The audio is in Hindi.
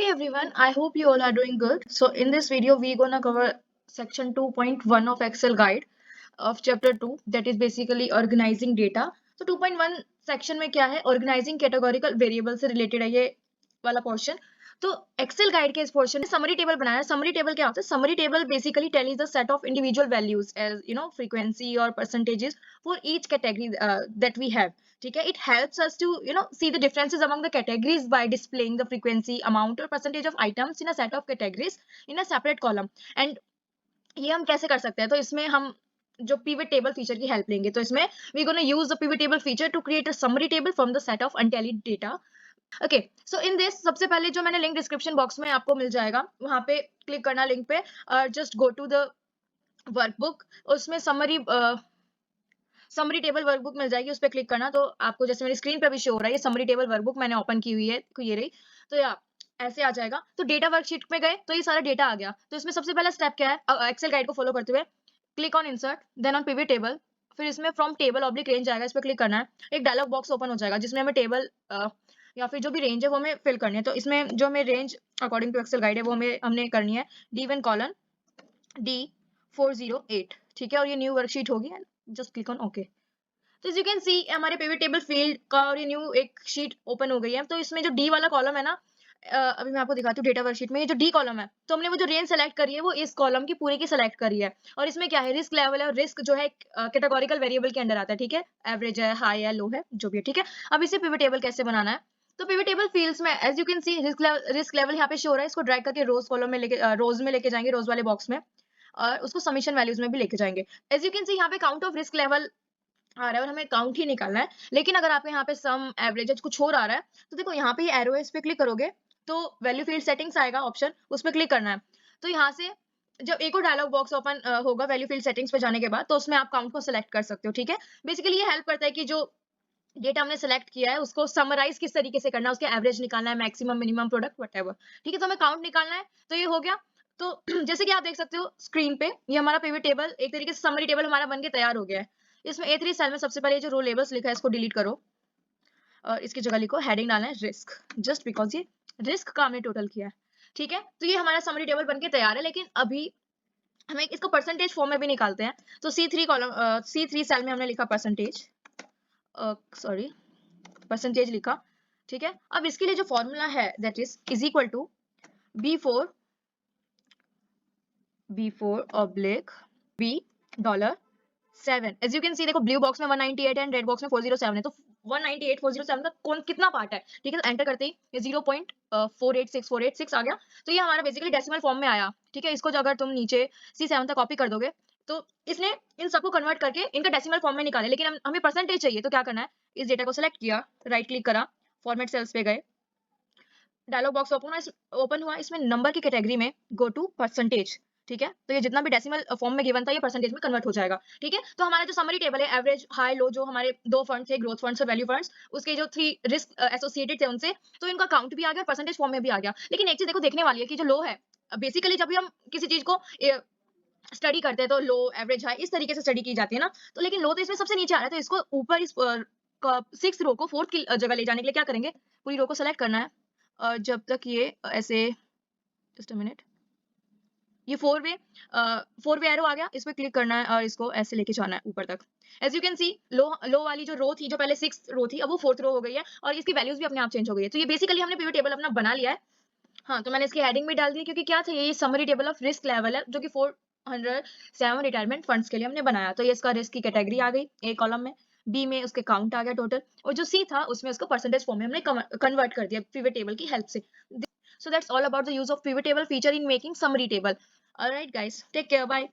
Hey everyone, I hope you all are doing good. So in this video, we're gonna cover section 2.1 of Excel guide of chapter 2, that is basically organizing data. So 2.1 section में क्या है, organizing categorical variable से related है ये वाला portion. तो Excel guide के इस portion में summary table बनाया है. Summary table क्या होता है? Summary table basically tells the set of individual values as frequency or percentages for each category that we have. ठीक है, it helps us to see the differences among the categories by displaying the frequency, amount or percentage of items in a set of categories in a separate column. And ये हम कैसे कर सकते हैं? तो इसमें हम जो pivot table feature की help लेंगे. तो इसमें we gonna use the pivot table feature to create a summary table from the set of untallied data. Okay so in this सबसे पहले जो मैंने लिंक डिस्क्रिप्शन बॉक्स में आपको मिल जाएगा, वहां पे क्लिक करना लिंक पे और just go to the workbook. उसमें समरी टेबल वर्कबुक मिल जाएगी, उस पर क्लिक करना. तो आपको जैसे मेरी स्क्रीन पे भी शो हो रहा है, ये समरी टेबल वर्कबुक मैंने ओपन की हुई है, ये रही. तो या ऐसे आ जाएगा. तो डेटा वर्कशीट में गए तो ये सारा डेटा आ गया. तो इसमें सबसे पहला स्टेप क्या है? एक्सेल गाइड को फॉलो करते हुए click on insert, then on pivot table, फिर इसमें फ्रॉम टेबल ऑब्लिक रेंज आएगा, इस पर क्लिक करना है. एक डायलॉग बॉक्स ओपन हो जाएगा जिसमें हमें टेबल या फिर जो भी रेंज है वो हमें फिल करनी है. तो इसमें जो हमें range according to Excel guide है वो हमने करनी है D1 कॉलन D408. ठीक है, और ये न्यू वर्कशीट होगी. Just click on okay. तो यू कैन सी हमारे पिवट टेबल फील्ड का और ये न्यू एक शीट ओपन हो गई है. तो इसमें जो डी वाला कॉलम है ना, अभी मैं आपको दिखाती हूँ डेटा वर्कशीट में. ये जो डी कॉलम है, तो हमने वो जो रेंज सेलेक्ट करी है वो इस कॉलम की पूरी की सेलेक्ट करी है. और इसमें क्या है, रिस्क लेवल है, और रिस्क जो है कैटेगोरिकल वेरिएबल के अंडर आता है. ठीक है, एवरेज है, हाई है, लो है, जो भी है. ठीक है, अब इसे पिवट टेबल कैसे बनाना है? तो पिवट टेबल फील्ड्स में as you can see risk level यहाँ पे शो हो रहा है. इसको ड्रैग करके रोज कॉलम में लेके रोज में लेके जाएंगे, रोज वाले बॉक्स में, और उसको समीशन वैल्यूज में भी लेके जाएंगे. एज यू कैन सी यहाँ पे काउंट ऑफ रिस्क लेवल आ रहा है और हमें काउंट ही निकालना है. लेकिन अगर आपके यहाँ पे सम एवरेज कुछ और आ रहा है, तो देखो यहाँ पे ये एरो है, इस पे क्लिक करोगे तो वैल्यू फील्ड सेटिंग्स आएगा ऑप्शन, उस पे क्लिक करना है. तो यहाँ से जब एक और डायलॉग बॉक्स ओपन होगा वैल्यू फील्ड सेटिंग्स पे जाने के बाद, तो उसमें आप काउंट को सिलेक्ट कर सकते हो. ठीक है, बेसिकली ये हेल्प करता है कि जो डेटा हमने सेलेक्ट किया है उसको समराइज किस तरीके से करना है, उसके एवरेज निकालना है, मैक्सिमम मिनिमम प्रोडक्ट व्हाटएवर. ठीक है, तो हमें काउंट निकालना है. तो ये हो गया. तो जैसे कि आप देख सकते हो स्क्रीन पे, ये हमारा पिवट टेबल एक तरीके से समरी टेबल हमारा बनके तैयार हो गया है. इसमें A3 सेल में सबसे पहले जो रो लेबल्स लिखा है इसको डिलीट करो और इसकी जगह लिखो हेडिंग डालना है रिस्क, जस्ट बिकॉज ये रिस्क का हमने टोटल किया है. ठीक है, तो ये हमारा समरी टेबल बनके तैयार है. लेकिन अभी हमें इसको परसेंटेज फॉर्म में भी निकालते हैं. तो C3 सेल में हमने लिखा परसेंटेज, परसेंटेज लिखा. ठीक है, अब इसके लिए जो फॉर्मूला है that is equal to B4 oblique B$7. As you can see देखो ब्लू बॉक्स में 198 है एंड रेड बॉक्स में 407 है. तो 198 407 का कौन कितना पार्ट है? ठीक है, तो एंटर करते ही ये 0.486486 आ गया. तो ये हमारा बेसिकली डेसिमल फॉर्म में आया. ठीक है, इसको जो अगर तुम नीचे C7 तक कॉपी कर दोगे तो इसने इन सबको कन्वर्ट करके इनका डेसिमल फॉर्म में निकाले. लेकिन हमें परसेंटेज चाहिए, तो क्या करना है, इस डेटा को सिलेक्ट किया, राइट क्लिक करा, फॉर्मेट सेल्स पे गए, डायलॉग बॉक्स ओपन हुआ. इसमें नंबर की कैटेगरी में गो टू परसेंटेज. ठीक है, तो ये जितना भी डेसिमल फॉर्म में गिवन था ये परसेंटेज में कन्वर्ट हो जाएगा. ठीक है, तो हमारा जो समरी टेबल है एवरेज, हाई, लो, जो हमारे दो फंड्स थे, ग्रोथ फंड्स और वैल्यू फंड्स, उसके जो 3 रिस्क एसोसिएटेड थे उनसे, तो इनका काउंट भी आ गया और परसेंटेज फॉर्म में भी आ गया. लेकिन एक चीज देखो देखने वाली है कि जो लो है, बेसिकली जब भी हम किसी चीज को स्टडी करते हैं तो लो, एवरेज, हाई इस तरीके से स्टडी की जाती है ना. तो लेकिन लो तो इसमें सबसे नीचे आ रहा है, तो इसको ऊपर इस 6 रो को 4th की जगह ले जाने के लिए क्या करेंगे, पूरी रो को सेलेक्ट करना है. जब तक ये ऐसे, जस्ट अ मिनट, ये 4 वे एरो आ गया, इस पे क्लिक करना है और इसको ऐसे लेके जाना है ऊपर तक. एज यू कैन सी लो वाली जो रो थी, जो पहले 6th रो थी, अब वो 4th रो हो गई है और इसकी वैल्यूज भी अपने आप चेंज हो गई है. तो ये बेसिकली हमने पिवट टेबल अपना बना लिया है. हाँ, तो मैंने इसकी हेडिंग भी डाल दी क्योंकि क्या था, ये summary table of risk level है जो कि 407 रिटायरमेंट फंड्स के लिए हमने बनाया. तो ये इसका रिस्क की कैटेगरी आ गई ए कॉलम में, बी में उसके काउंट आ गया टोटल, और जो सी था उसमें उसको परसेंटेज फॉर्म में हमने कन्वर्ट कर दिया पिवट टेबल की हेल्प से. So that's all about the use of pivot table feature in making summary table. All right, guys, take care. Bye.